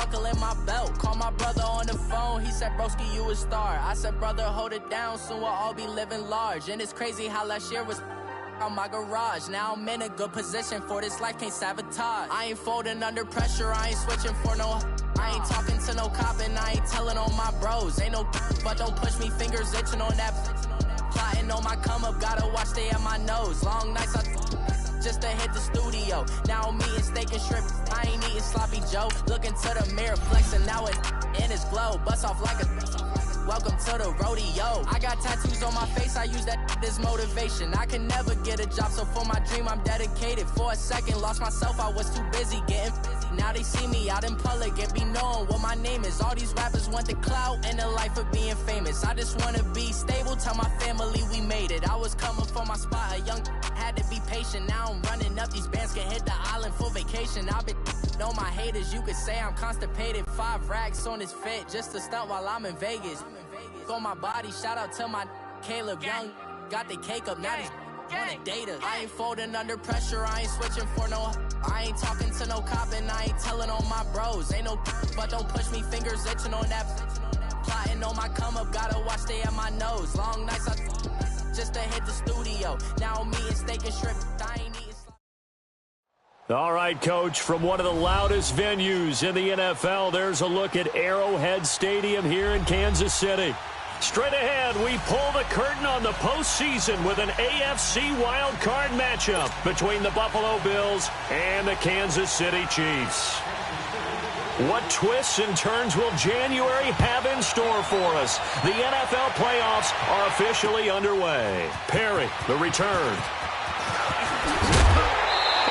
buckling my belt. Call my brother on the phone, he said, broski, you a star. I said, brother, hold it down, soon we'll all be living large. And it's crazy how last year was on my garage. Now I'm in a good position for this life, can't sabotage. I ain't folding under pressure, I ain't switching for no. I ain't talking to no cop and I ain't telling on my bros. Ain't no but don't push me, fingers itching on that. Plotting on my come up, gotta watch stay at my nose. Long nights I just to hit the studio. Now I'm eating steak and shrimp, I ain't eating sloppy Joe. Looking to the mirror, flexing now it in his glow. Bust off like a welcome to the rodeo. I got tattoos on my face, I use that as motivation. I can never get a job, so for my dream I'm dedicated. For a second, lost myself, I was too busy getting busy. Now they see me out in public and be knowing what my name is. All these rappers want the clout and the life of being famous. I just wanna be stable, tell my family we made it. I was coming for my spot, a young had to be patient. Now I'm running up, these bands can hit the island for vacation. I've been know my haters, you could say I'm constipated. 5 racks on his fit, just to stunt while I'm in Vegas. On my body, shout out to my Caleb Young. Got the cake up, now these wanna data. I ain't folding under pressure, I ain't switching for no. I ain't talking to no cop and I ain't telling on my bros. Ain't no but don't push me, fingers itching on that. Plotting on my come up, gotta watch stay at my nose. Long nights I just to hit the studio. Now I'm eating steak and shrimp, I ain't eating. All right, Coach, from one of the loudest venues in the NFL, there's a look at Arrowhead Stadium here in Kansas City. Straight ahead, we pull the curtain on the postseason with an AFC wildcard matchup between the Buffalo Bills and the Kansas City Chiefs. What twists and turns will January have in store for us? The NFL playoffs are officially underway. Perry, the return.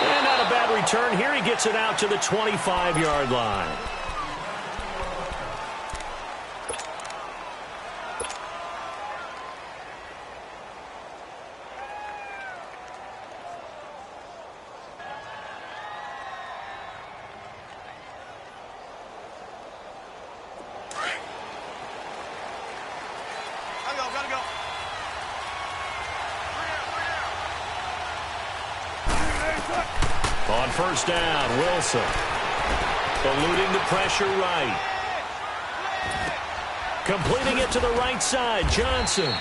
And not a bad return here. He gets it out to the 25-yard line. On first down, Wilson. Eluding the pressure right. Completing it to the right side, Johnson.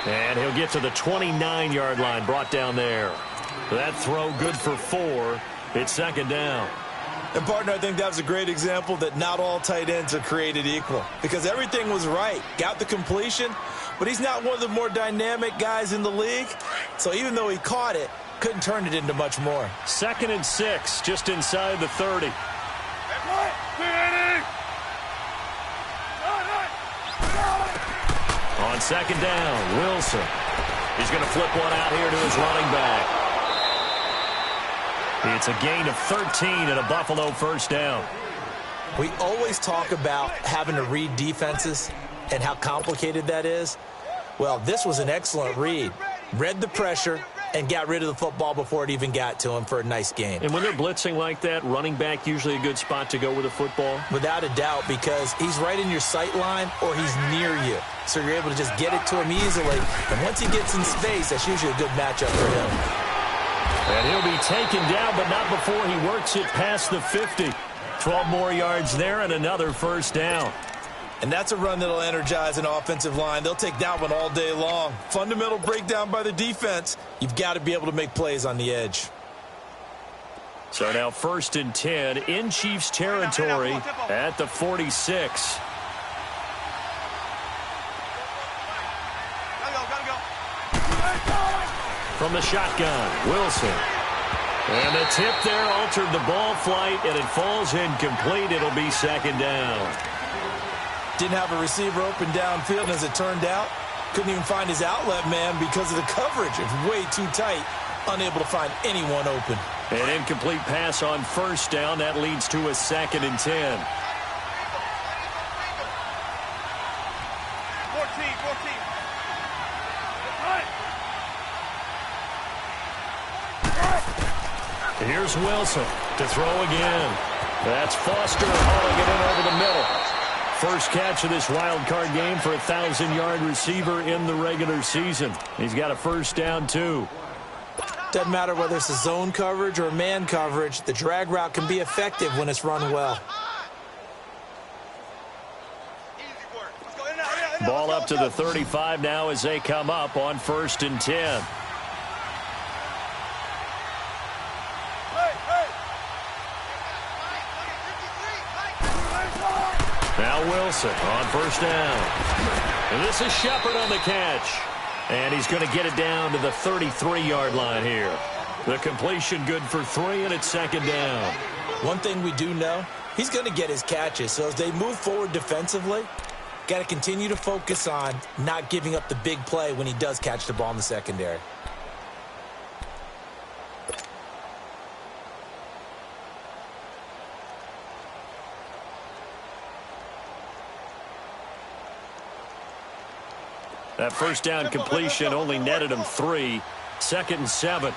And he'll get to the 29-yard line, brought down there. That throw good for 4. It's second down. And, partner, I think that was a great example that not all tight ends are created equal. Because everything was right. Got the completion, but he's not one of the more dynamic guys in the league. So even though he caught it, couldn't turn it into much more. 2nd and 6, just inside the 30. On second down, Wilson. He's going to flip one out here to his running back. It's a gain of 13 and a Buffalo first down. We always talk about having to read defenses and how complicated that is. Well, this was an excellent read. Read the pressure and got rid of the football before it even got to him for a nice gain. And when they're blitzing like that, running back usually a good spot to go with a football? Without a doubt, because he's right in your sight line or he's near you. So you're able to just get it to him easily. And once he gets in space, that's usually a good matchup for him. And he'll be taken down, but not before he works it past the 50. 12 more yards there and another first down. And that's a run that'll energize an offensive line. They'll take that one all day long. Fundamental breakdown by the defense. You've got to be able to make plays on the edge. So now 1st and 10 in Chiefs territory at the 46. From the shotgun, Wilson. And the tip there altered the ball flight, and it falls incomplete. It'll be second down. Didn't have a receiver open downfield, and as it turned out, couldn't even find his outlet man because of the coverage. It's way too tight, unable to find anyone open. An incomplete pass on first down. That leads to a 2nd and 10. 14. Here's Wilson to throw again. That's Foster hauling it in over the middle. First catch of this wild card game for a 1,000-yard receiver in the regular season. He's got a first down, too. Doesn't matter whether it's a zone coverage or man coverage, the drag route can be effective when it's run well. Ball up to the 35 now as they come up on 1st and 10. Now Wilson on 1st down. And this is Shepard on the catch. And he's going to get it down to the 33-yard line here. The completion good for 3, and it's 2nd down. One thing we do know, he's going to get his catches. So as they move forward defensively, got to continue to focus on not giving up the big play when he does catch the ball in the secondary. That 1st down completion only netted him 3. 2nd and 7.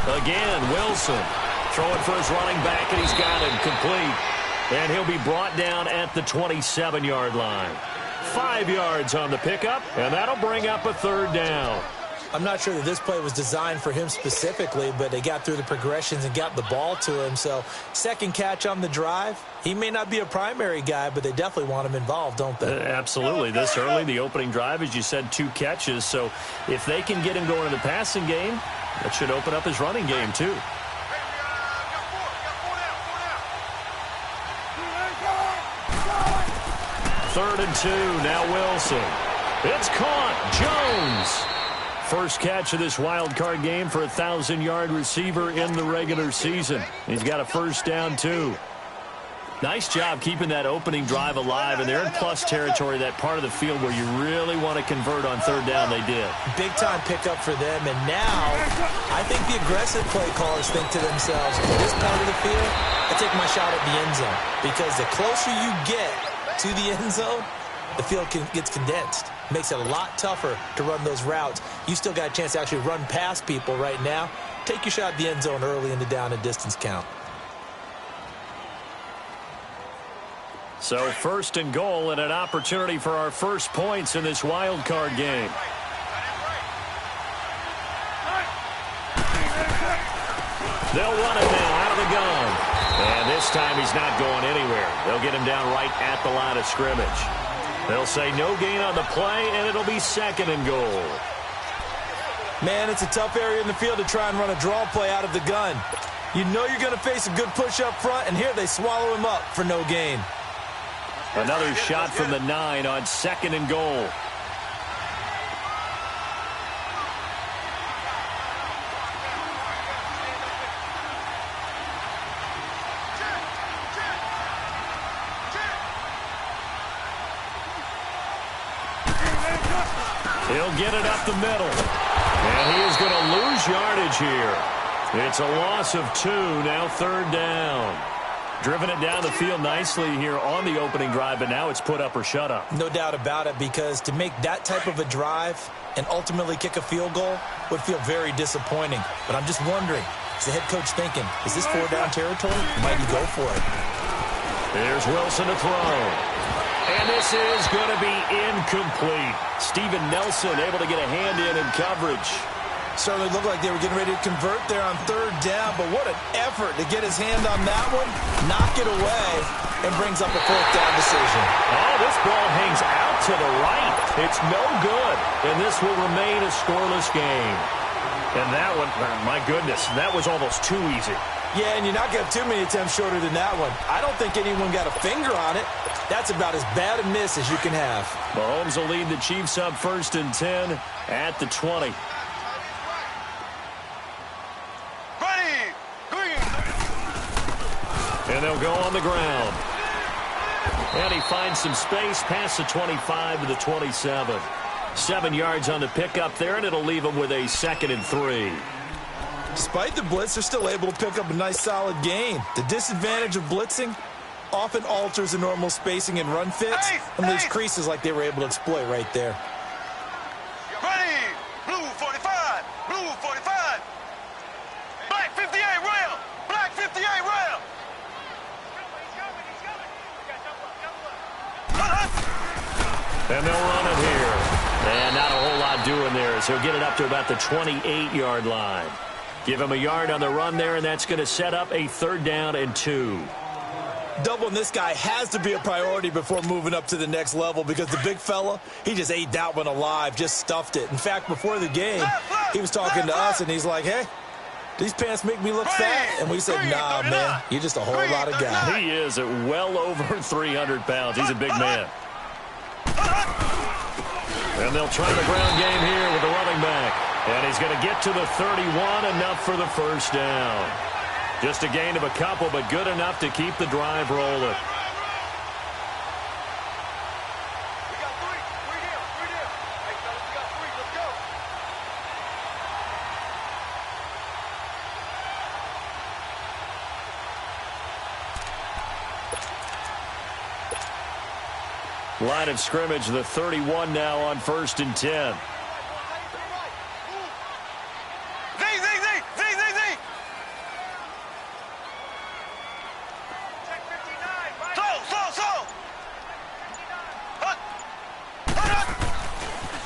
Again, Wilson throwing for his running back, and he's got him complete. And he'll be brought down at the 27-yard line. 5 yards on the pickup, and that'll bring up a 3rd down. I'm not sure that this play was designed for him specifically, but they got through the progressions and got the ball to him. So 2nd catch on the drive. He may not be a primary guy, but they definitely want him involved, don't they? Absolutely. This early, the opening drive, as you said, 2 catches. So if they can get him going in the passing game, that should open up his running game, too. Third and 2. Now Wilson. It's caught. Jones. First catch of this wild card game for a 1,000-yard receiver in the regular season. He's got a 1st down, too. Nice job keeping that opening drive alive, and they're in plus territory, that part of the field where you really want to convert on 3rd down. They did. Big-time pickup for them, and now I think the aggressive play callers think to themselves, in this part of the field, I take my shot at the end zone, because the closer you get to the end zone, the field gets condensed. Makes it a lot tougher to run those routes. You still got a chance to actually run past people right now. Take your shot at the end zone early in the down and distance count. So 1st and goal, and an opportunity for our first points in this wild card game. They'll run it now out of the gun. And this time he's not going anywhere. They'll get him down right at the line of scrimmage. They'll say no gain on the play, and it'll be 2nd and goal. Man, it's a tough area in the field to try and run a draw play out of the gun. You know you're going to face a good push up front, and here they swallow him up for no gain. Another shot from the 9 on 2nd and goal. He'll get it up the middle. And he is going to lose yardage here. It's a loss of 2, now 3rd down. Driven it down the field nicely here on the opening drive, but now it's put up or shut up. No doubt about it, because to make that type of a drive and ultimately kick a field goal would feel very disappointing. But I'm just wondering, is the head coach thinking, is this 4-down territory? Might he go for it? There's Wilson to throw. And this is going to be incomplete. Steven Nelson able to get a hand in coverage. Certainly looked like they were getting ready to convert there on 3rd down, but what an effort to get his hand on that one, knock it away, and brings up a 4th down decision. Oh, this ball hangs out to the right. It's no good, and this will remain a scoreless game. And that one, my goodness, that was almost too easy. Yeah, and you're not going to have too many attempts shorter than that one. I don't think anyone got a finger on it. That's about as bad a miss as you can have. Mahomes will lead the Chiefs up 1st and 10 at the 20. And they'll go on the ground. And he finds some space past the 25 to the 27. 7 yards on the pickup there, and it'll leave him with a 2nd and 3. Despite the blitz, they're still able to pick up a nice solid gain. The disadvantage of blitzing often alters the normal spacing and run fits and leaves creases like they were able to exploit right there. Ready, blue 45, blue 45. Black 58 rail, black 58 rail. And they'll run it here. And not a whole lot doing there, as he'll get it up to about the 28-yard line. Give him a yard on the run there, and that's going to set up a 3rd down and 2. Doubling this guy has to be a priority before moving up to the next level because the big fella, he just ate that one alive, just stuffed it. In fact, before the game, he was talking to us, and he's like, hey, these pants make me look fat. And we said, nah, man, you're just a whole lot of guy. He is at well over 300 pounds. He's a big man. And they'll try the ground game here with the running back. And he's going to get to the 31, enough for the 1st down. Just a gain of a couple, but good enough to keep the drive rolling. We got 3. 3 here. 3 here. Hey, fellas, we got 3. Let's go. Line of scrimmage, the 31 now on 1st and 10.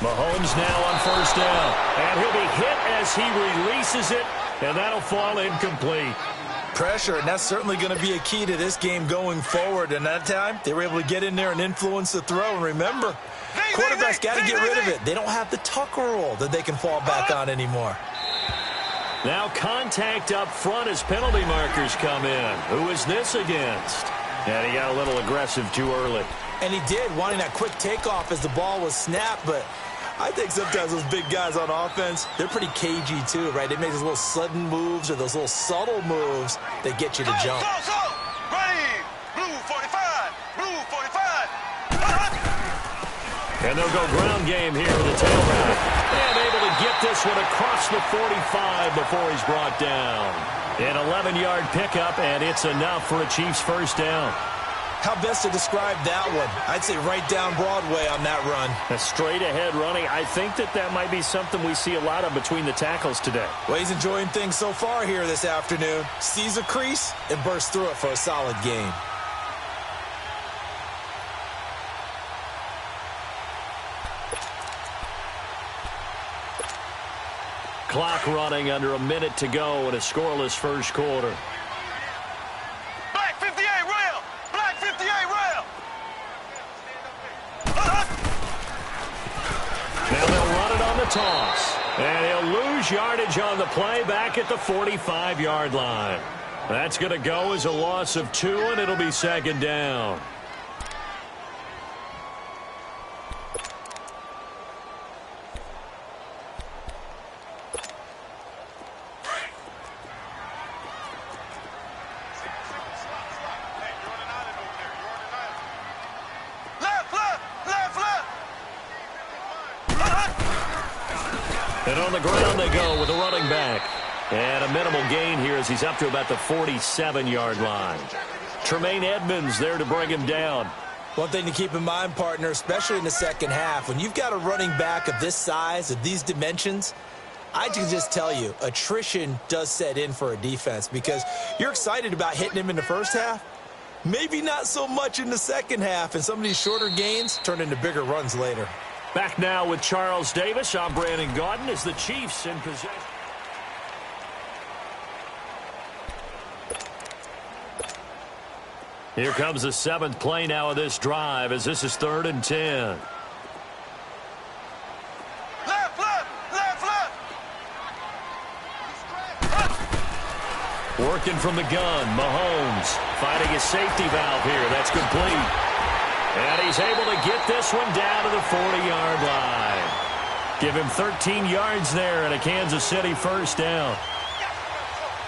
Mahomes now on 1st down. And he'll be hit as he releases it, and that'll fall incomplete. Pressure, and that's certainly going to be a key to this game going forward. And that time, they were able to get in there and influence the throw. And remember, quarterbacks got to get rid of it. They don't have the tuck rule that they can fall back on anymore. Now contact up front as penalty markers come in. Who is this against? And he got a little aggressive too early. And he did, wanting that quick takeoff as the ball was snapped, but I think sometimes those big guys on offense, they're pretty cagey too, right? They make those little sudden moves or those little subtle moves that get you to jump. Ready, blue 45, blue 45. And they'll go ground game here with the tailback. And able to get this one across the 45 before he's brought down. An 11-yard pickup, and it's enough for a Chiefs 1st down. How best to describe that one? I'd say right down Broadway on that run. A straight-ahead running. I think that might be something we see a lot of between the tackles today. Well, he's enjoying things so far here this afternoon. Sees a crease and bursts through it for a solid gain. Clock running under a minute to go in a scoreless 1st quarter. Black 58 rail. Black 58 rail. Now they'll run it on the toss. And he'll lose yardage on the play back at the 45-yard line. That's going to go as a loss of 2, and it'll be 2nd down. And on the ground they go with a running back. And a minimal gain here as he's up to about the 47-yard line. Tremaine Edmonds there to bring him down. One thing to keep in mind, partner, especially in the second half, when you've got a running back of this size, of these dimensions, I can just tell you, attrition does set in for a defense because you're excited about hitting him in the first half. Maybe not so much in the second half, and some of these shorter gains turn into bigger runs later. Back now with Charles Davis. I'm Brandon Gaudin as the Chiefs in possession. Here comes the 7th play now of this drive as this is 3rd and 10. Working from the gun, Mahomes finding his safety valve here. That's complete. And he's able to get this one down to the 40-yard line. Give him 13 yards there and a Kansas City 1st down.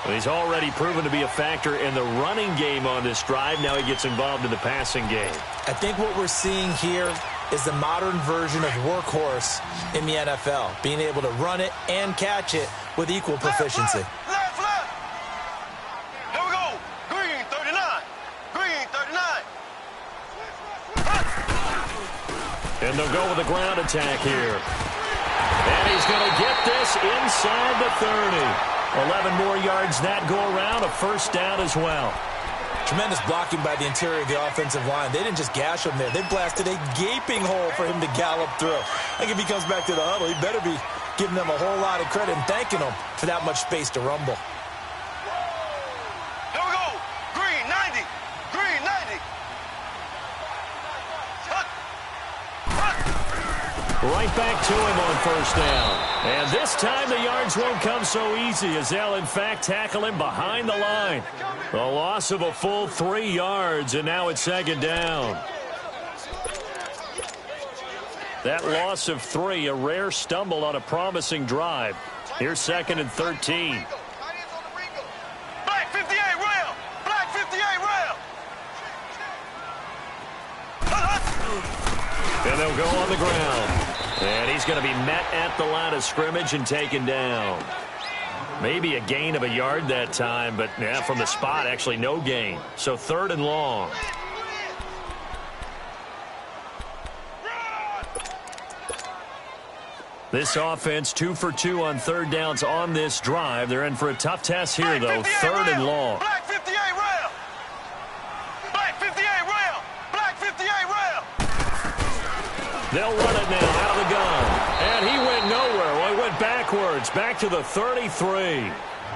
Well, he's already proven to be a factor in the running game on this drive. Now he gets involved in the passing game. I think what we're seeing here is the modern version of workhorse in the NFL, being able to run it and catch it with equal proficiency. Left. Here we go. Green 39. Green 39. And they'll go with a ground attack here. And he's going to get this inside the 30. 11 more yards that go around, a 1st down as well. Tremendous blocking by the interior of the offensive line. They didn't just gash him there. They blasted a gaping hole for him to gallop through. I think if he comes back to the huddle, he better be giving them a whole lot of credit and thanking them for that much space to rumble. Here we go. Green 90. Green 90. Right back to him on first down. And this time the yards won't come so easy as they'll, in fact, tackle him behind the line. A loss of a full 3 yards, and now it's second down. That loss of 3, a rare stumble on a promising drive. Here's second and 13. Black 58 rail. Black 58 rail. And they'll go on the ground. And he's going to be met at the line of scrimmage and taken down. Maybe a gain of a yard that time, but yeah, from the spot, actually no gain. So third and long. This offense 2 for 2 on third downs on this drive. They're in for a tough test here, though. Third and long. Black 58 rail. Black 58 rail. Black 58 rail. They'll run it now out of the gun. And he went nowhere. Well, he went backwards, back to the 33.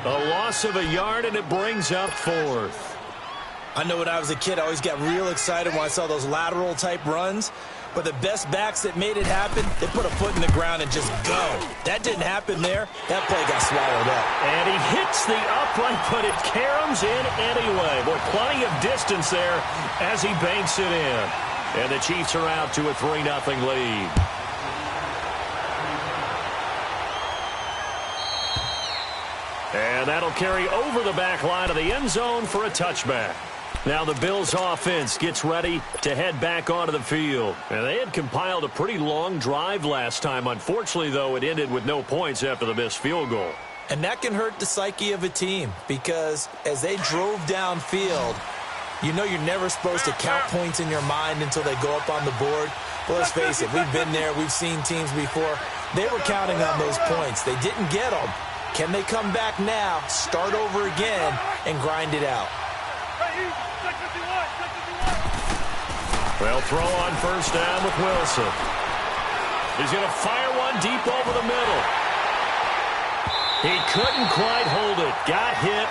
A loss of a yard, and it brings up fourth. I know when I was a kid, I always got real excited when I saw those lateral-type runs. But the best backs that made it happen, they put a foot in the ground and just go. That didn't happen there. That play got swallowed up. And he hits the upright, but it caroms in anyway. With plenty of distance there as he banks it in. And the Chiefs are out to a 3-0 lead. And that'll carry over the back line of the end zone for a touchback. Now the Bills offense gets ready to head back onto the field. And they had compiled a pretty long drive last time. Unfortunately, though, it ended with no points after the missed field goal. And that can hurt the psyche of a team because as they drove downfield, you know you're never supposed to count points in your mind until they go up on the board. Well, let's face it, we've been there. We've seen teams before. They were counting on those points. They didn't get them. Can they come back now, start over again, and grind it out? They'll throw on first down with Wilson. He's going to fire one deep over the middle. He couldn't quite hold it. Got hit.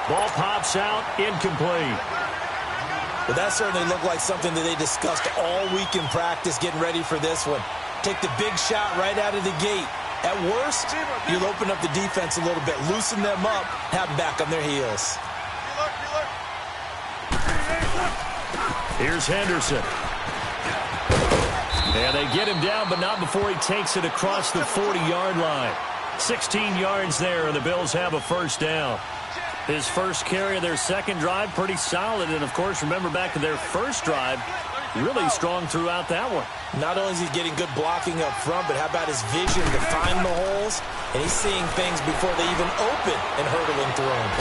Ball pops out. Incomplete. Well, that certainly looked like something that they discussed all week in practice getting ready for this one. Take the big shot right out of the gate. At worst, you'll open up the defense a little bit, loosen them up, have them back on their heels. Here's Henderson. And they get him down, but not before he takes it across the 40-yard line. 16 yards there, and the Bills have a first down. His first carry of their second drive, pretty solid. And, of course, remember back to their first drive, really strong throughout that one. Not only is he getting good blocking up front, but how about his vision to find the holes? And he's seeing things before they even open and hurdling through them.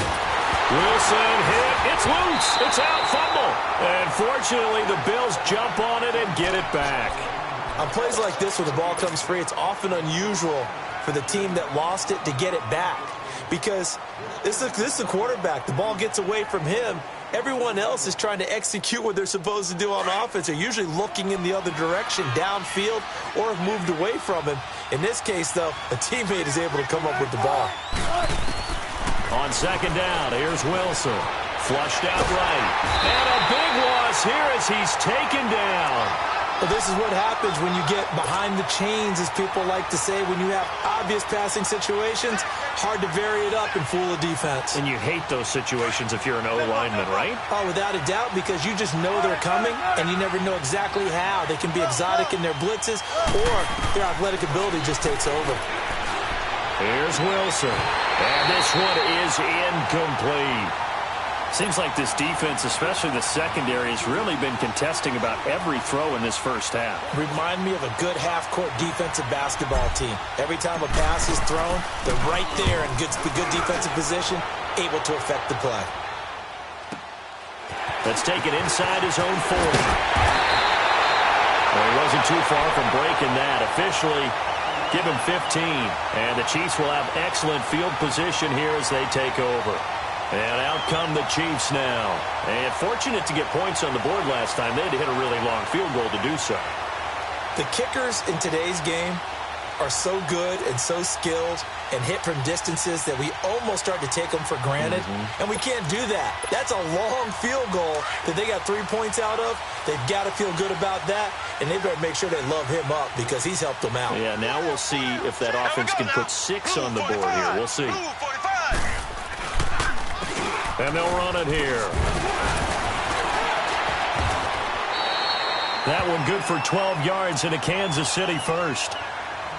Wilson hit. It's loose. It's out. Fumble. And fortunately, the Bills jump on it and get it back. On plays like this where the ball comes free, it's often unusual for the team that lost it to get it back. Because this is a quarterback. The ball gets away from him. Everyone else is trying to execute what they're supposed to do on offense. They're usually looking in the other direction, downfield, or have moved away from him. In this case, though, a teammate is able to come up with the ball. On second down, here's Wilson. Flushed out right. And a big loss here as he's taken down. Well, this is what happens when you get behind the chains, as people like to say. When you have obvious passing situations, hard to vary it up and fool a defense. And you hate those situations if you're an O-lineman, right? Oh, without a doubt, because you just know they're coming, and you never know exactly how. They can be exotic in their blitzes, or their athletic ability just takes over. Here's Wilson. And this one is incomplete. Seems like this defense, especially the secondary, has really been contesting about every throw in this first half. Remind me of a good half-court defensive basketball team. Every time a pass is thrown, they're right there in good defensive position, able to affect the play. Let's take it inside his own 40. Well, he wasn't too far from breaking that. Officially, give him 15. And the Chiefs will have excellent field position here as they take over. And out come the Chiefs now. And fortunate to get points on the board last time. They had to hit a really long field goal to do so. The kickers in today's game are so good and so skilled and hit from distances that we almost start to take them for granted, and we can't do that. That's a long field goal that they got 3 points out of. They've got to feel good about that, and they better make sure they love him up because he's helped them out. Yeah, now we'll see if that offense can put 6 on the board here. We'll see. And they'll run it here. That one good for 12 yards into Kansas City first.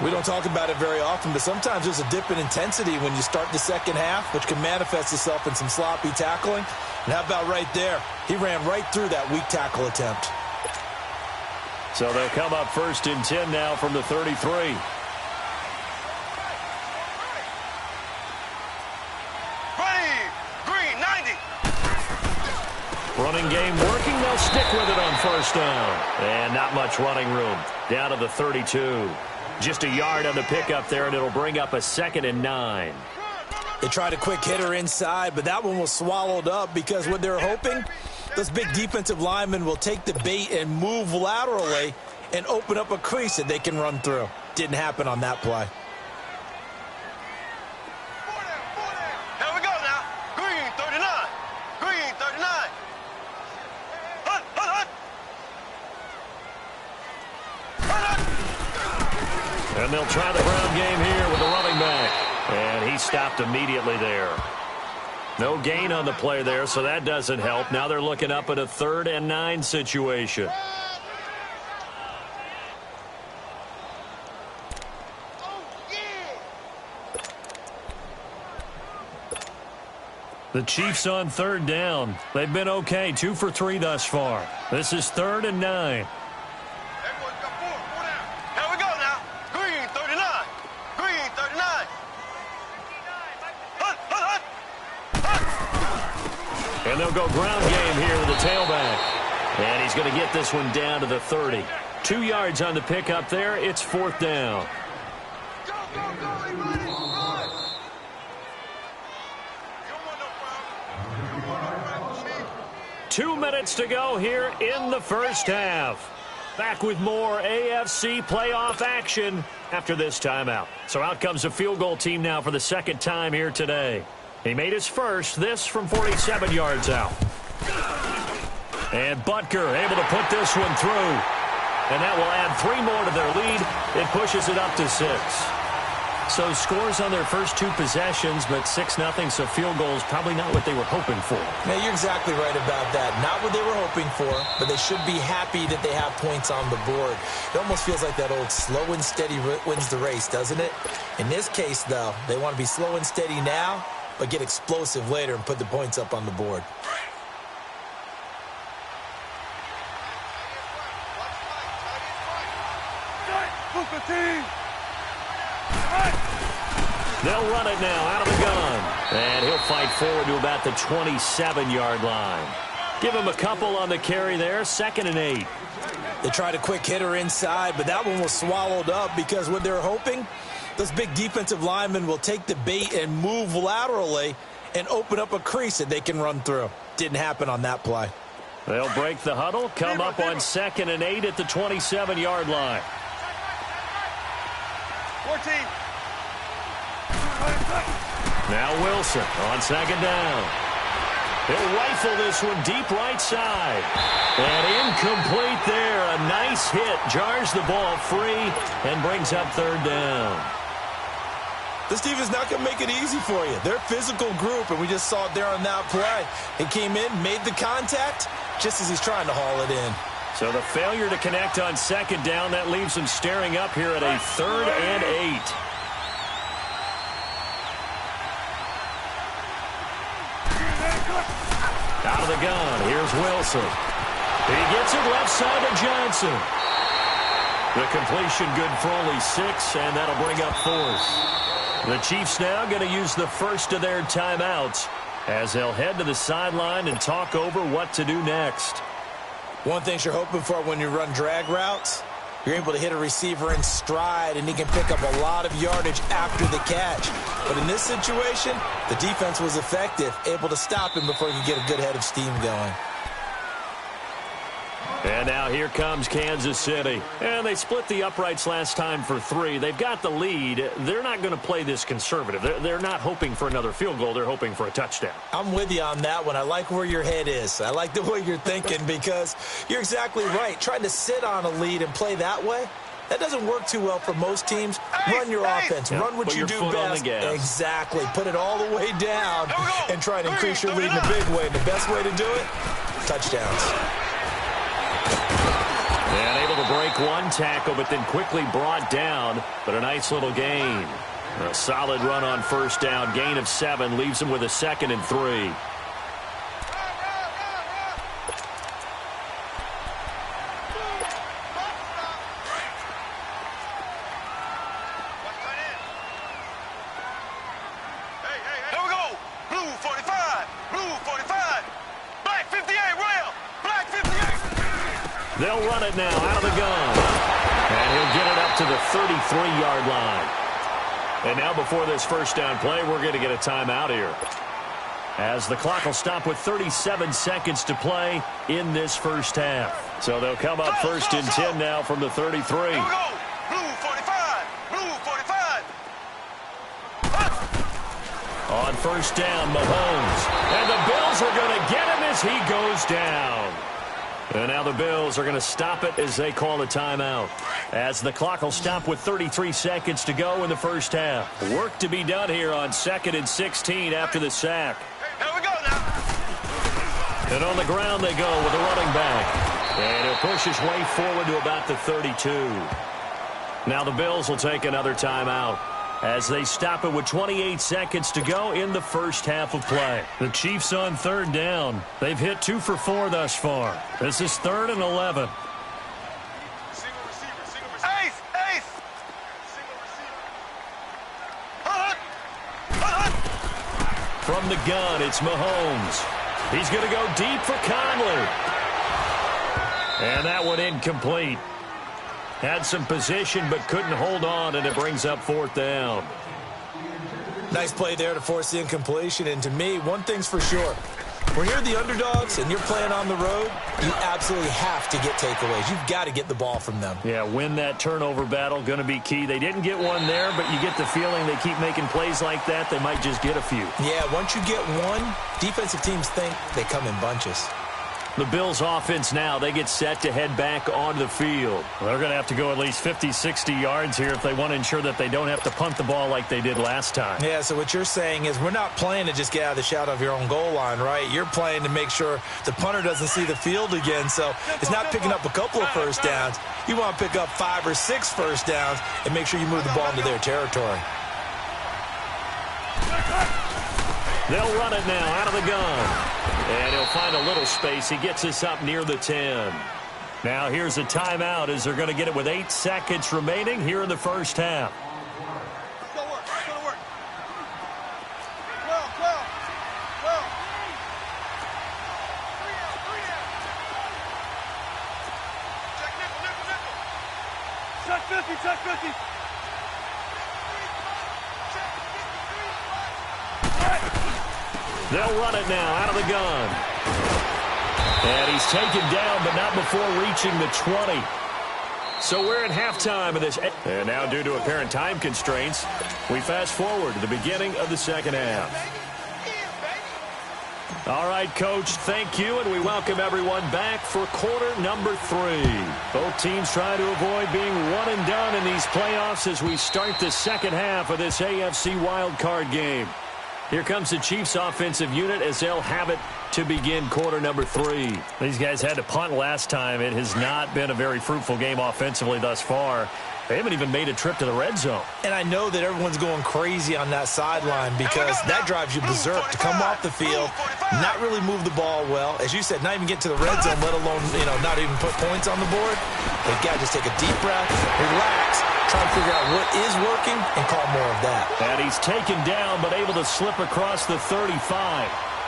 We don't talk about it very often, but sometimes there's a dip in intensity when you start the second half, which can manifest itself in some sloppy tackling. And how about right there? He ran right through that weak tackle attempt. So they'll come up 1st and 10 now from the 33. Running game working. They'll stick with it on 1st down. And not much running room. Down to the 32. Just a yard on the pickup there, and it'll bring up a 2nd and 9. They tried a quick hitter inside, but that one was swallowed up because what they're hoping, those big defensive linemen will take the bait and move laterally and open up a crease that they can run through. Didn't happen on that play. Here we go now. Green 39. Green 39. Hut, hut, hut. And they'll try the ground game here with the running back. And he stopped immediately there. No gain on the play there, so that doesn't help. Now they're looking up at a 3rd and 9 situation. The Chiefs on 3rd down. They've been okay, 2 for 3 thus far. This is 3rd and 9. Here we go now. Green 39. Green 39. Hut, hut, hut. And they'll go ground game here with the tailback. And he's going to get this one down to the 30. 2 yards on the pickup there. It's 4th down. Go, go, go, everybody. Run. 2 minutes to go here in the 1st half. Back with more AFC playoff action after this timeout. So out comes the field goal team now for the 2nd time here today. He made his first, this from 47 yards out. And Butker able to put this one through. And that will add 3 more to their lead. It pushes it up to 6. So scores on their first 2 possessions, but 6-0, so field goals probably not what they were hoping for. Now, you're exactly right about that. Not what they were hoping for, but they should be happy that they have points on the board. It almost feels like that old slow and steady wins the race, doesn't it? In this case, though, they want to be slow and steady now, but get explosive later and put the points up on the board. They'll run it now out of the gun. And he'll fight forward to about the 27-yard line. Give him a couple on the carry there. 2nd and 8. They tried a quick hitter inside, but that one was swallowed up because what they're hoping, those big defensive linemen will take the bait and move laterally and open up a crease that they can run through. Didn't happen on that play. They'll break the huddle, come up on 2nd and 8 at the 27-yard line. 14. Now Wilson on 2nd down. He'll rifle this one deep right side. And incomplete there. A nice hit. Jars the ball free and brings up 3rd down. This team is not going to make it easy for you. They're a physical group, and we just saw it there on that play. He came in, made the contact, just as he's trying to haul it in. So the failure to connect on 2nd down, that leaves him staring up here at a 3rd and 8. Out of the gun, here's Wilson. He gets it left side to Johnson. The completion good for only 6, and that'll bring up 4th. The Chiefs now going to use the first of their timeouts as they'll head to the sideline and talk over what to do next. One thing you're hoping for when you run drag routes, you're able to hit a receiver in stride, and he can pick up a lot of yardage after the catch. But in this situation, the defense was effective, able to stop him before he could get a good head of steam going. And now here comes Kansas City. And they split the uprights last time for 3. They've got the lead. They're not going to play this conservative. They're not hoping for another field goal. They're hoping for a touchdown. I'm with you on that one. I like where your head is. I like the way you're thinking because you're exactly right. Trying to sit on a lead and play that way, that doesn't work too well for most teams. Run your offense. Yeah, run what you do best. Exactly. Put it all the way down and try to increase your lead in a big way. And the best way to do it, touchdowns. And able to break one tackle, but then quickly brought down. But a nice little gain. A solid run on first down. Gain of 7 leaves him with a 2nd and 3. They'll run it now out of the gun. And he'll get it up to the 33-yard line. And now before this first down play, we're going to get a timeout here, as the clock will stop with 37 seconds to play in this first half. So they'll come up first and 10 now from the 33. Here we go. Blue 45. Blue 45. On first down, Mahomes. And the Bills are going to get him as he goes down. And now the Bills are going to stop it as they call a timeout, as the clock will stop with 33 seconds to go in the first half. Work to be done here on 2nd and 16 after the sack. Here we go now. And on the ground they go with a running back. And he'll push his way forward to about the 32. Now the Bills will take another timeout, as they stop it with 28 seconds to go in the first half of play. The Chiefs on third down. They've hit 2 for 4 thus far. This is 3rd and 11. Single receiver. Ace. Single receiver. From the gun, it's Mahomes. He's going to go deep for Conley. And that one incomplete. Had some position but couldn't hold on, and it brings up 4th down. Nice play there to force the incompletion. And to me, one thing's for sure. When you're the underdogs and you're playing on the road, you absolutely have to get takeaways. You've got to get the ball from them. Yeah, win that turnover battle, going to be key. They didn't get one there, but you get the feeling they keep making plays like that, they might just get a few. Yeah, once you get one, defensive teams think they come in bunches. The Bills offense now, they get set to head back onto the field. They're going to have to go at least 50, 60 yards here if they want to ensure that they don't have to punt the ball like they did last time. Yeah, so what you're saying is we're not playing to just get out of the shadow of your own goal line, right? You're playing to make sure the punter doesn't see the field again. So it's not picking up a couple of first downs. You want to pick up 5 or 6 first downs and make sure you move the ball into their territory. They'll run it now out of the gun. And he'll find a little space. He gets us up near the 10. Now here's a timeout as they're going to get it with 8 seconds remaining here in the first half. Let's go to work. 12. Check nickel. Check 50. They'll run it now out of the gun. And he's taken down, but not before reaching the 20. So we're at halftime of this. And now, due to apparent time constraints, we fast forward to the beginning of the second half. All right, Coach, thank you, and we welcome everyone back for quarter number 3. Both teams trying to avoid being one and done in these playoffs as we start the second half of this AFC wildcard game. Here comes the Chiefs offensive unit as they'll have it to begin quarter number 3. These guys had to punt last time. It has not been a very fruitful game offensively thus far. They haven't even made a trip to the red zone. And I know that everyone's going crazy on that sideline because that drives you berserk to come off the field, not really move the ball well. As you said, not even get to the red zone, let alone, not even put points on the board. They've got to just take a deep breath, relax, try to figure out what is working, and call more of that. And he's taken down, but able to slip across the 35.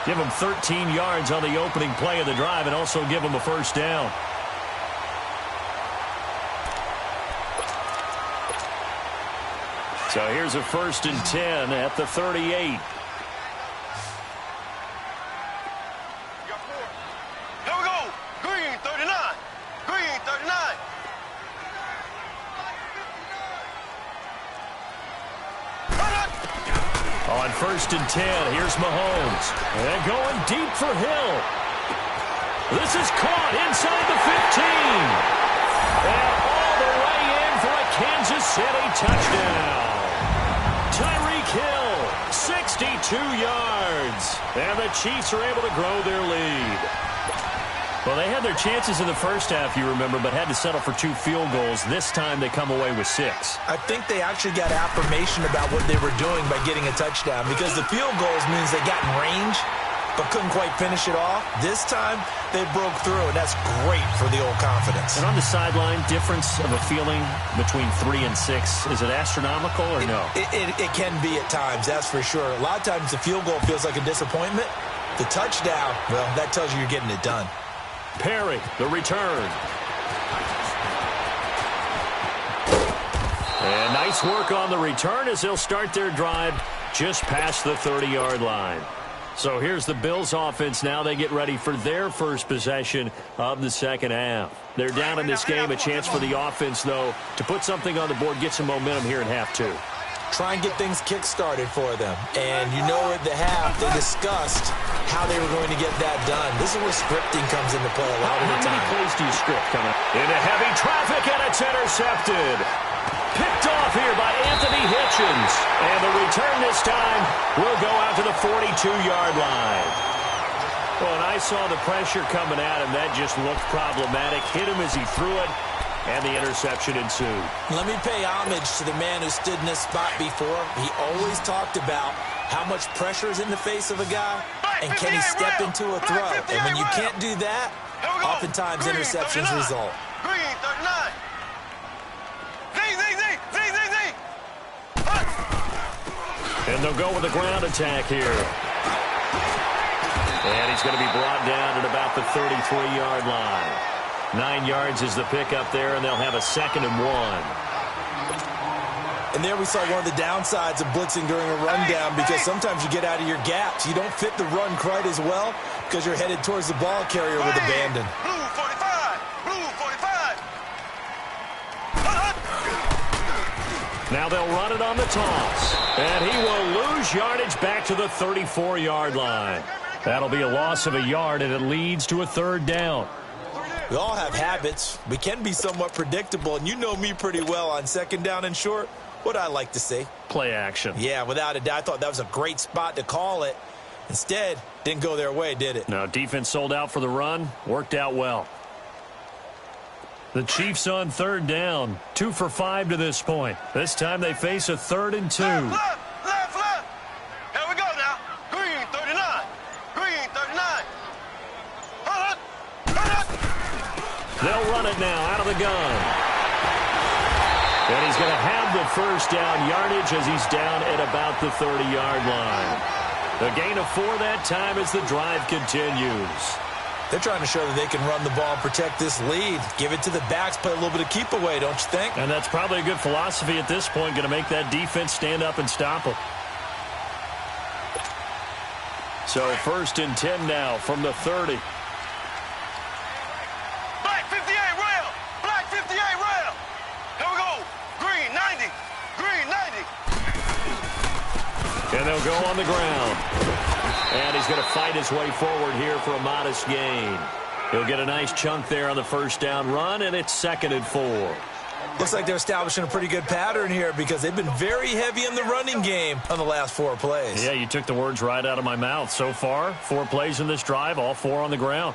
Give him 13 yards on the opening play of the drive and also give him a first down. So here's a 1st and 10 at the 38. Here we go. Green 39. On 1st and 10, here's Mahomes. And going deep for Hill. This is caught inside the 15. And all the way in for a Kansas City touchdown. Tyreek Hill, 62 yards. And the Chiefs are able to grow their lead. Well, they had their chances in the first half, you remember, but had to settle for 2 field goals. This time they come away with 6. I think they actually got affirmation about what they were doing by getting a touchdown, because the field goals means they got in range but couldn't quite finish it off. This time they broke through, and that's great for the old confidence. And on the sideline, difference of a feeling between 3 and 6, is it astronomical or no? It can be at times, that's for sure. A lot of times the field goal feels like a disappointment. The touchdown, well, that tells you you're getting it done. Perry, the return. And nice work on the return as they'll start their drive just past the 30-yard line. So here's the Bills offense now. They get ready for their first possession of the second half. They're down in this game. A chance for the offense, though, to put something on the board, get some momentum here in half 2. Try and get things kick-started for them. And you know at the half they discussed how they were going to get that done. This is where scripting comes into play a lot of the time. How many plays do you script coming up? Into heavy traffic, and it's intercepted. Picked off here by Anthony Hitchens. And the return this time will go out to the 42-yard line. Well, and I saw the pressure coming at him. That just looked problematic. Hit him as he threw it. And the interception ensued. Let me pay homage to the man who stood in this spot before. He always talked about how much pressure is in the face of a guy, and can he step into a throw. And when you can't do that, oftentimes interceptions result. Green, 39. Z. And they'll go with a ground attack here. And he's going to be brought down at about the 33-yard line. 9 yards is the pickup there, and they'll have a 2nd and 1. And there we saw one of the downsides of blitzing during a rundown, because sometimes you get out of your gaps. You don't fit the run quite as well because you're headed towards the ball carrier with abandon. Blue 45. Blue 45. Now they'll run it on the toss. And he will lose yardage back to the 34-yard line. That'll be a loss of a yard, and it leads to a 3rd down. We all have habits. We can be somewhat predictable, and you know me pretty well on 2nd down and short. What I like to see. Play action. Yeah, without a doubt. I thought that was a great spot to call it. Instead, didn't go their way, did it? No, defense sold out for the run. Worked out well. The Chiefs on 3rd down. 2 for 5 to this point. This time they face a 3rd and 2. Left. Here we go now. Green, 39. Green, 39. They'll run it now out of the gun. And he's going to have the 1st down yardage as he's down at about the 30-yard line. The gain of 4 that time as the drive continues. They're trying to show that they can run the ball and protect this lead. Give it to the backs, play a little bit of keep away, don't you think? And that's probably a good philosophy at this point, going to make that defense stand up and stop them. So 1st and 10 now from the 30. Black 58 rail. Black 58 rail. Here we go. Green 90. Green 90. And they'll go on the ground. And he's going to fight his way forward here for a modest gain. He'll get a nice chunk there on the 1st down run, and it's 2nd and 4. Looks like they're establishing a pretty good pattern here, because they've been very heavy in the running game on the last 4 plays. Yeah, you took the words right out of my mouth. So far, 4 plays in this drive, all 4 on the ground.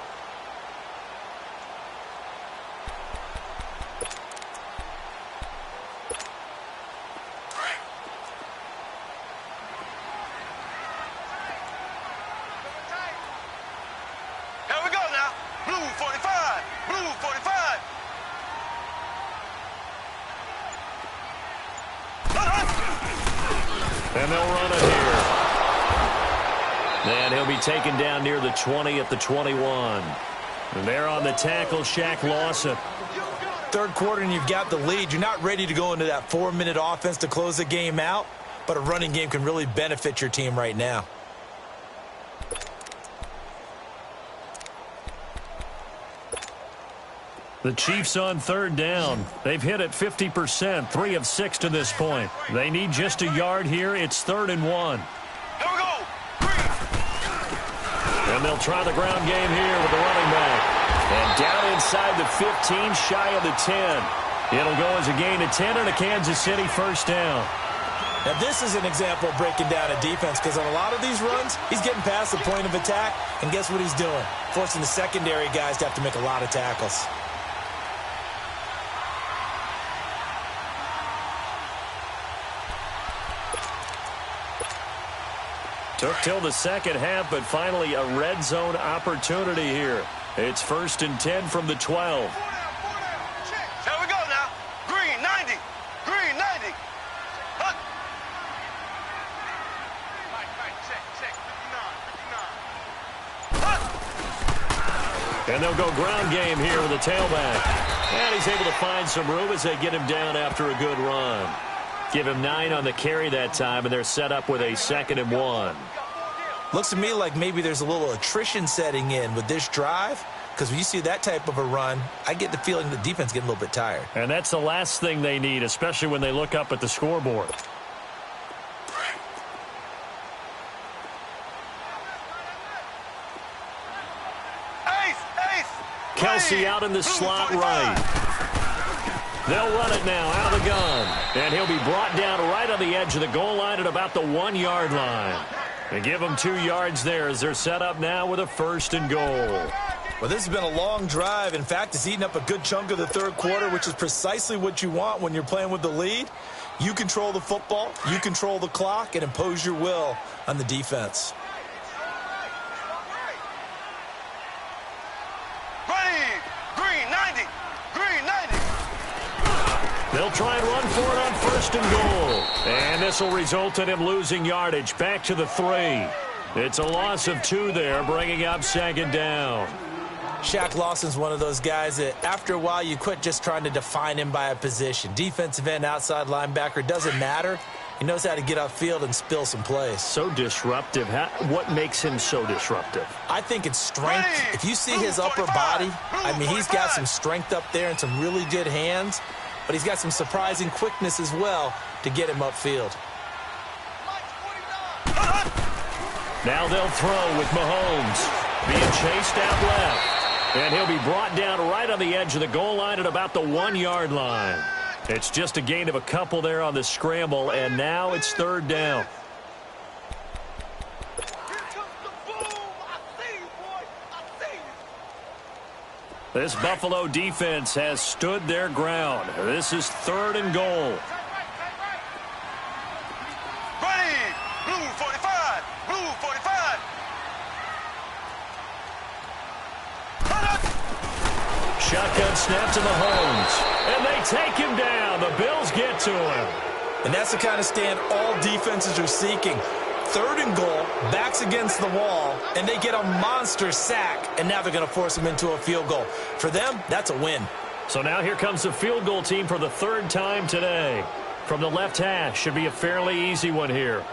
Here we go now. Blue 45. Blue 45. And they'll run it here. And he'll be taken down near the 20 at the 21. And there on the tackle, Shaq Lawson. 3rd quarter and you've got the lead. You're not ready to go into that 4-minute offense to close the game out, but a running game can really benefit your team right now. The Chiefs on 3rd down. They've hit it 50%, 3 of 6 to this point. They need just a yard here. It's 3rd and 1. Here we go. Green. And they'll try the ground game here with the running back. And down inside the 15, shy of the 10. It'll go as a gain of 10 and a Kansas City first down. Now, this is an example of breaking down a defense because on a lot of these runs, he's getting past the point of attack, and guess what he's doing? Forcing the secondary guys to have to make a lot of tackles. Took till the second half, but finally a red zone opportunity here. It's 1st and 10 from the 12. Here we go now. Green, 90. Green, 90. Hut. Check. 59. And they'll go ground game here with a tailback. And he's able to find some room as they get him down after a good run. Give him 9 on the carry that time, and they're set up with a 2nd and 1. Looks to me like maybe there's a little attrition setting in with this drive, because when you see that type of a run, I get the feeling the defense is getting a little bit tired. And that's the last thing they need, especially when they look up at the scoreboard. Ace. Kelsey out in the slot right. They'll run it now out of the gun. And he'll be brought down right on the edge of the goal line at about the 1-yard line. They give him 2 yards there as they're set up now with a 1st and goal. Well, this has been a long drive. In fact, it's eaten up a good chunk of the third quarter, which is precisely what you want when you're playing with the lead. You control the football, you control the clock, and impose your will on the defense. Ready. Green, 90. Green, 90. They'll try and run for it on 1st and goal. And this will result in him losing yardage back to the 3. It's a loss of 2 there, bringing up 2nd down. Shaq Lawson's one of those guys that after a while you quit just trying to define him by a position. Defensive end, outside linebacker, doesn't matter. He knows how to get upfield and spill some plays. So disruptive. What makes him so disruptive? I think it's strength. If you see his upper body, I mean, he's got some strength up there and some really good hands, but he's got some surprising quickness as well to get him upfield. Now they'll throw with Mahomes being chased out left. And he'll be brought down right on the edge of the goal line at about the 1-yard line. It's just a gain of a couple there on the scramble, and now it's 3rd down. This Buffalo defense has stood their ground. This is 3rd and goal. Ready. Blue 45. Blue 45. Shotgun snap to Mahomes. And they take him down. The Bills get to him. And that's the kind of stand all defenses are seeking. 3rd and goal, backs against the wall, and they get a monster sack, and now they're going to force him into a field goal. For them, that's a win. So now here comes the field goal team for the 3rd time today. From the left hash, should be a fairly easy one here.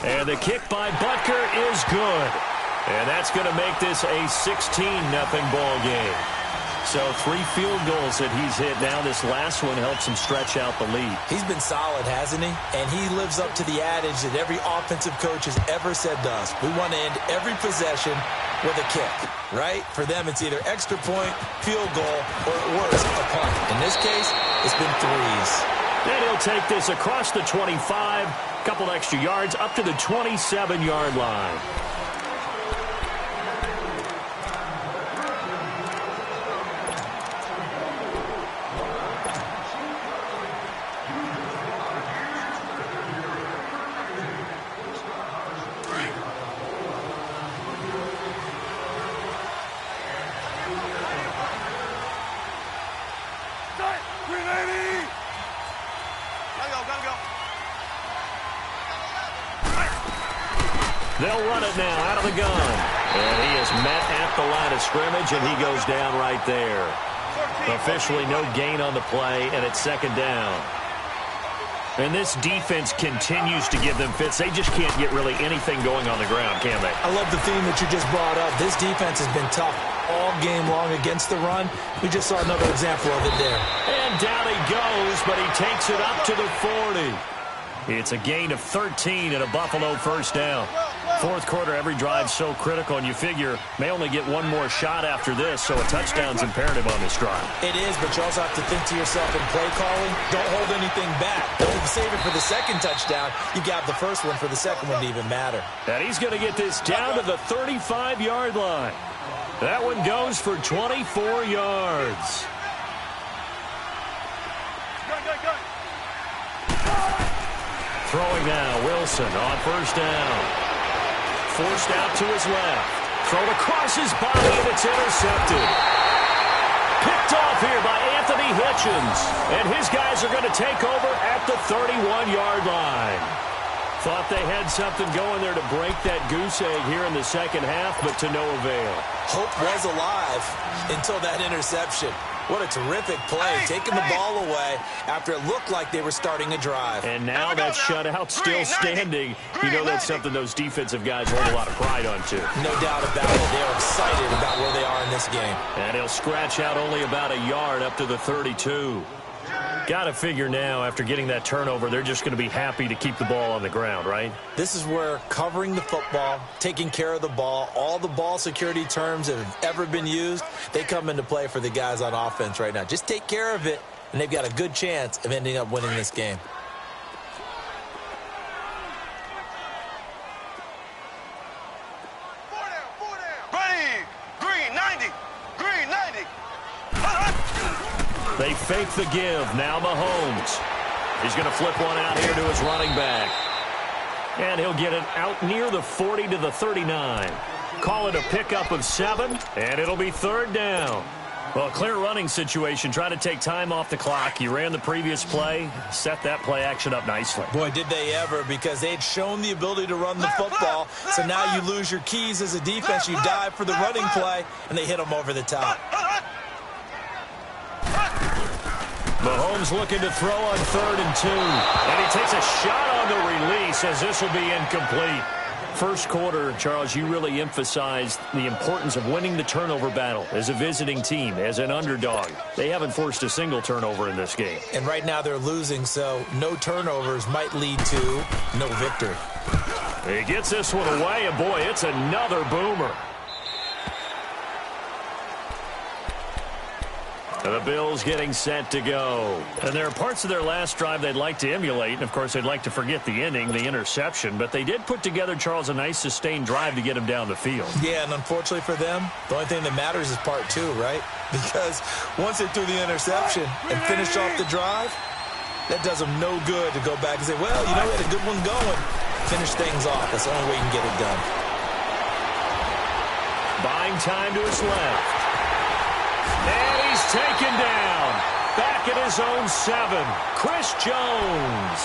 And the kick by Butker is good. And that's going to make this a 16-0 ball game. So 3 field goals that he's hit now. This last one helps him stretch out the lead. He's been solid, hasn't he? And he lives up to the adage that every offensive coach has ever said to us. We want to end every possession with a kick, right? For them, it's either extra point, field goal, or at worst, a punt. In this case, it's been 3s. And he'll take this across the 25, couple extra yards up to the 27-yard line. They'll run it now out of the gun. And he is met at the line of scrimmage, and he goes down right there. Officially no gain on the play, and it's second down. And this defense continues to give them fits. They just can't get really anything going on the ground, can they? I love the theme that you just brought up. This defense has been tough all game long against the run. We just saw another example of it there. And down he goes, but he takes it up to the 40. It's a gain of 13 and a Buffalo first down. Fourth quarter, every drive so critical, and you figure may only get one more shot after this, so a touchdown's imperative on this drive. It is, but you also have to think to yourself in play calling, don't hold anything back. Don't save it for the second touchdown. You got the first one for the second one to even matter. And he's going to get this down to the 35-yard line. That one goes for 24 yards. Throwing now, Wilson on first down. Forced out to his left. Thrown across his body, and it's intercepted. Picked off here by Anthony Hitchens. And his guys are going to take over at the 31-yard line. Thought they had something going there to break that goose egg here in the second half, but to no avail. Hope was alive until that interception. What a terrific play, taking the ball away after it looked like they were starting a drive. And now that shutout still standing. You know that's something those defensive guys hold a lot of pride on, too. No doubt about it. They're excited about where they are in this game. And he'll scratch out only about a yard up to the 32. Got to figure now, after getting that turnover, they're just going to be happy to keep the ball on the ground, right? This is where covering the football, taking care of the ball, all the ball security terms that have ever been used, they come into play for the guys on offense right now. Just take care of it, and they've got a good chance of ending up winning this game. They fake the give. Now Mahomes. He's going to flip one out here to his running back. And he'll get it out near the 40 to the 39. Call it a pickup of 7, and it'll be third down. Well, clear running situation. Try to take time off the clock. You ran the previous play. Set that play action up nicely. Boy, did they ever, because they'd shown the ability to run the football. So now you lose your keys as a defense. You dive for the running play, and they hit them over the top. Mahomes looking to throw on 3rd and 2. And he takes a shot on the release as this will be incomplete. First quarter, Charles, you really emphasized the importance of winning the turnover battle as a visiting team, as an underdog. They haven't forced a single turnover in this game. And right now they're losing, so no turnovers might lead to no victory. He gets this one away, and boy, it's another boomer. The Bills getting set to go. And there are parts of their last drive they'd like to emulate. And, of course, they'd like to forget the ending, the interception. But they did put together, Charles, a nice sustained drive to get him down the field. Yeah, and unfortunately for them, the only thing that matters is part 2, right? Because once they threw the interception and finished off the drive, that does them no good to go back and say, well, you know, we had a good one going. Finish things off. That's the only way you can get it done. Buying time to his left. And he's taken down. Back at his own 7. Chris Jones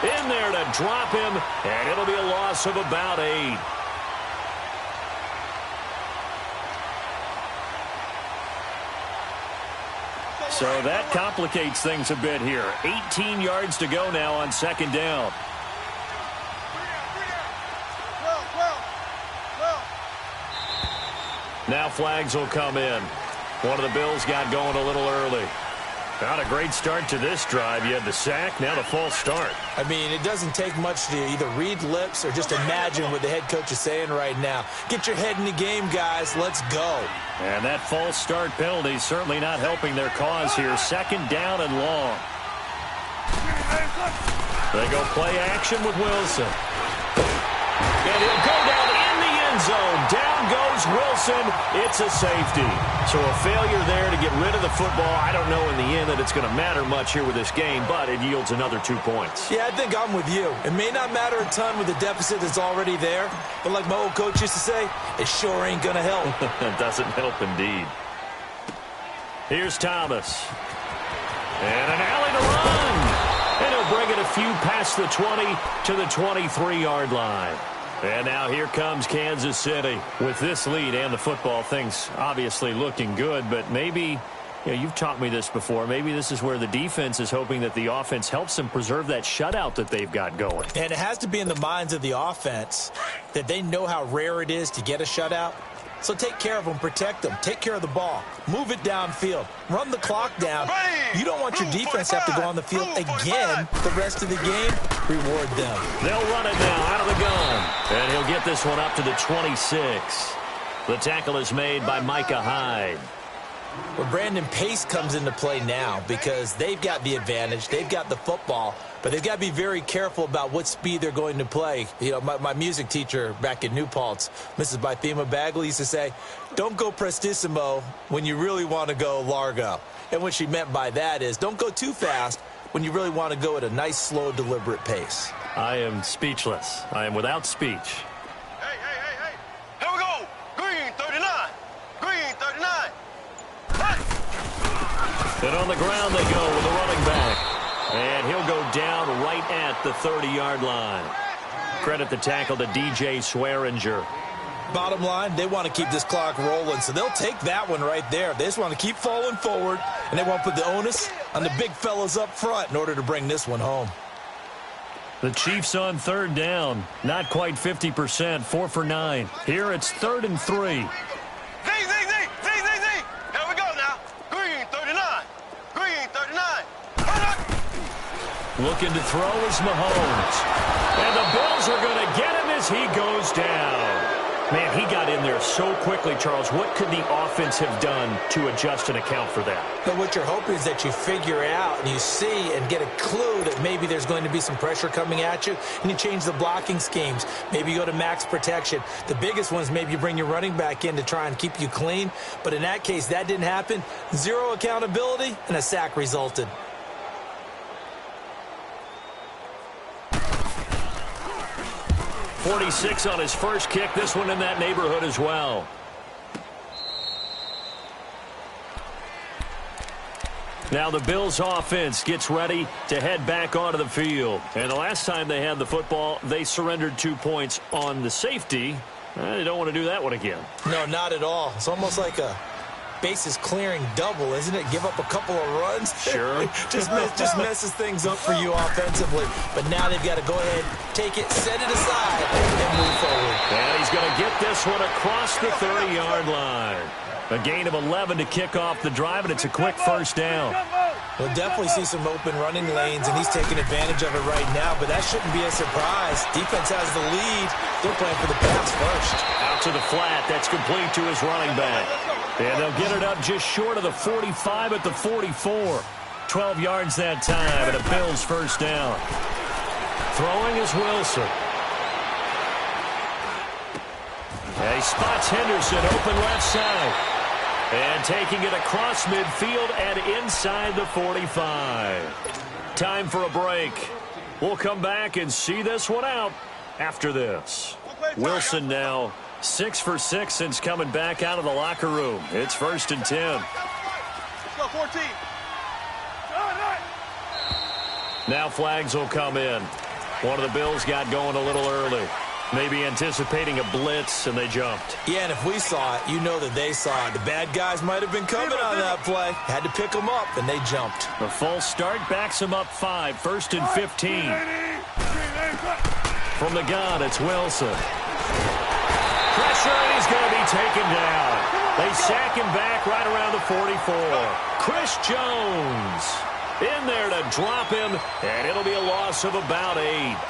in there to drop him, and it'll be a loss of about 8. So that complicates things a bit here. 18 yards to go now on second down. Now flags will come in. One of the Bills got going a little early. Not a great start to this drive. You had the sack, now the false start. I mean, it doesn't take much to either read lips or just imagine what the head coach is saying right now. Get your head in the game, guys. Let's go. And that false start penalty is certainly not helping their cause here. Second down and long. They go play action with Wilson. And he'll go down in the end zone. Down goes Wilson. It's a safety. So a failure there to get rid of the football. I don't know in the end that it's going to matter much here with this game, but it yields another 2 points. Yeah, I think I'm with you. It may not matter a ton with the deficit that's already there, but like my old coach used to say, it sure ain't going to help. It doesn't help indeed. Here's Thomas. And an alley to run. And he'll bring it a few past the 20 to the 23-yard line. And now here comes Kansas City with this lead and the football. Things obviously looking good, but maybe You know, you've taught me this before. Maybe this is where the defense is hoping that the offense helps them preserve that shutout that they've got going. And it has to be in the minds of the offense that they know how rare it is to get a shutout. So take care of them, protect them, take care of the ball, move it downfield, run the clock down. You don't want your defense to have to go on the field again the rest of the game. Reward them. They'll run it now out of the gun. And he'll get this one up to the 26. The tackle is made by Micah Hyde. Well, Brandon, pace comes into play now because they've got the advantage. They've got the football, but they've got to be very careful about what speed they're going to play. You know, my music teacher back in New Paltz, Mrs. Bythema Bagley, used to say, don't go prestissimo when you really want to go largo. And what she meant by that is don't go too fast when you really want to go at a nice, slow, deliberate pace. I am speechless. I am without speech. Hey. Here we go. Green 39. Green 39. And on the ground they go with the running back. And he'll go down right at the 30-yard line. Credit the tackle to DJ Swearinger. Bottom line, they want to keep this clock rolling, so they'll take that one right there. They just want to keep falling forward, and they want to put the onus on the big fellas up front in order to bring this one home. The Chiefs on third down. Not quite 50%, 4 for 9. Here it's 3rd and 3. Z. Here we go now. Green 39. Green 39. Looking to throw is Mahomes. And the Bills are going to get him as he goes down. Man, he got in there so quickly, Charles. What could the offense have done to adjust and account for that? But what you're hoping is that you figure out and you see and get a clue that maybe there's going to be some pressure coming at you, and you change the blocking schemes. Maybe you go to max protection. The biggest one is maybe you bring your running back in to try and keep you clean. But in that case, that didn't happen. Zero accountability, and a sack resulted. .46 on his first kick. This one in that neighborhood as well. Now the Bills offense gets ready to head back onto the field. And the last time they had the football, they surrendered 2 points on the safety. They don't want to do that one again. No, not at all. It's almost like a bases clearing double, isn't it? Give up a couple of runs. Sure. just messes things up for you offensively. But now they've got to go ahead, take it, set it aside, and move forward. And he's going to get this one across the 30-yard line. A gain of 11 to kick off the drive, and it's a quick first down. We'll definitely see some open running lanes, and he's taking advantage of it right now, but that shouldn't be a surprise. Defense has the lead. They're playing for the pass first. Out to the flat. That's complete to his running back. And they'll get it up just short of the 45 at the 44. 12 yards that time, and a Bills first down. Throwing is Wilson. And he spots Henderson open left side. And taking it across midfield and inside the 45. Time for a break. We'll come back and see this one out after this. Wilson now 6 for 6 since coming back out of the locker room. It's 1st and 10. Let's go, 14. Now flags will come in. One of the Bills got going a little early. Maybe anticipating a blitz, and they jumped. Yeah, and if we saw it, you know that they saw it. The bad guys might have been coming on that play. Had to pick them up, and they jumped. The false start backs them up 5. 1st and 15. From the gun, it's Wilson. Pressure, and he's going to be taken down. They sack him back right around the 44. Chris Jones in there to drop him, and it'll be a loss of about 8.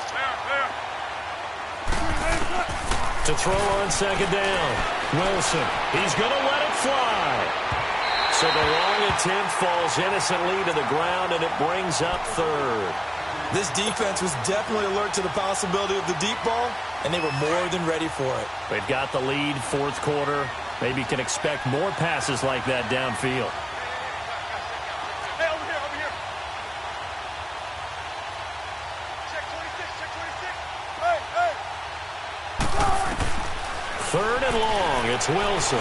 To throw on 2nd down. Wilson, he's going to let it fly. So the long attempt falls innocently to the ground, and it brings up 3rd. This defense was definitely alert to the possibility of the deep ball, and they were more than ready for it. They've got the lead, 4th quarter. Maybe can expect more passes like that downfield. Hey, over here. Check 26. Hey. 3rd and long, it's Wilson.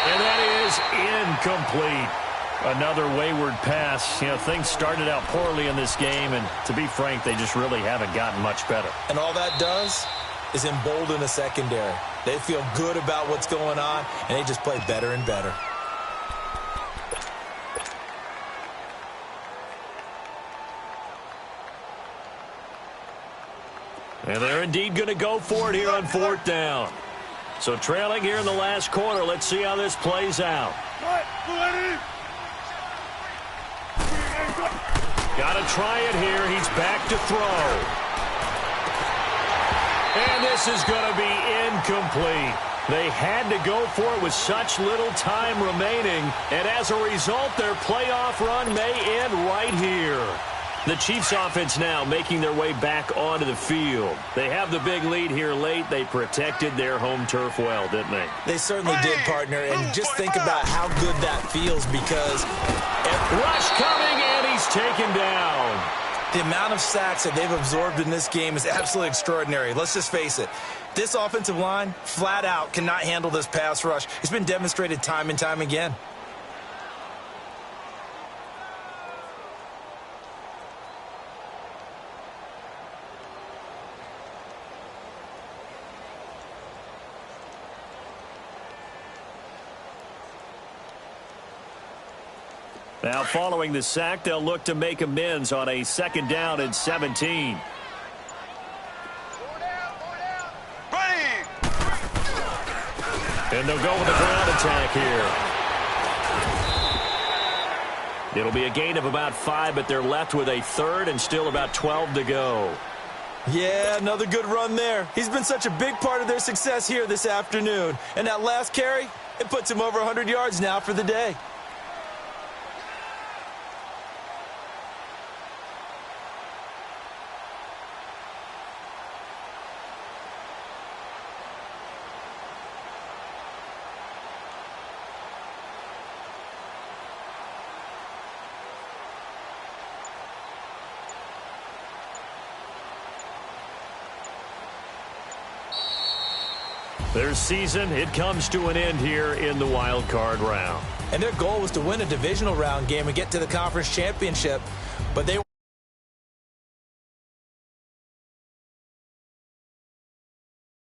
And that is incomplete. Another wayward pass. You know, things started out poorly in this game, and to be frank, they just really haven't gotten much better. And all that does is embolden the secondary. They feel good about what's going on, and they just play better and better. And they're indeed going to go for it here on 4th down. So trailing here in the last quarter. Let's see how this plays out. Got to try it here. He's back to throw. And this is going to be incomplete. They had to go for it with such little time remaining. And as a result, their playoff run may end right here. The Chiefs offense now making their way back onto the field. They have the big lead here late. They protected their home turf well, didn't they? They certainly did, partner. And just think about how good that feels because... Rush coming, and he's taken down. The amount of sacks that they've absorbed in this game is absolutely extraordinary. Let's just face it. This offensive line, flat out, cannot handle this pass rush. It's been demonstrated time and time again. Now, following the sack, they'll look to make amends on a 2nd down and 17. And they'll go with the ground attack here. It'll be a gain of about 5, but they're left with a 3rd and still about 12 to go. Yeah, another good run there. He's been such a big part of their success here this afternoon. And that last carry, it puts him over 100 yards now for the day. Their season, it comes to an end here in the wild card round. And their goal was to win a divisional round game and get to the conference championship. But they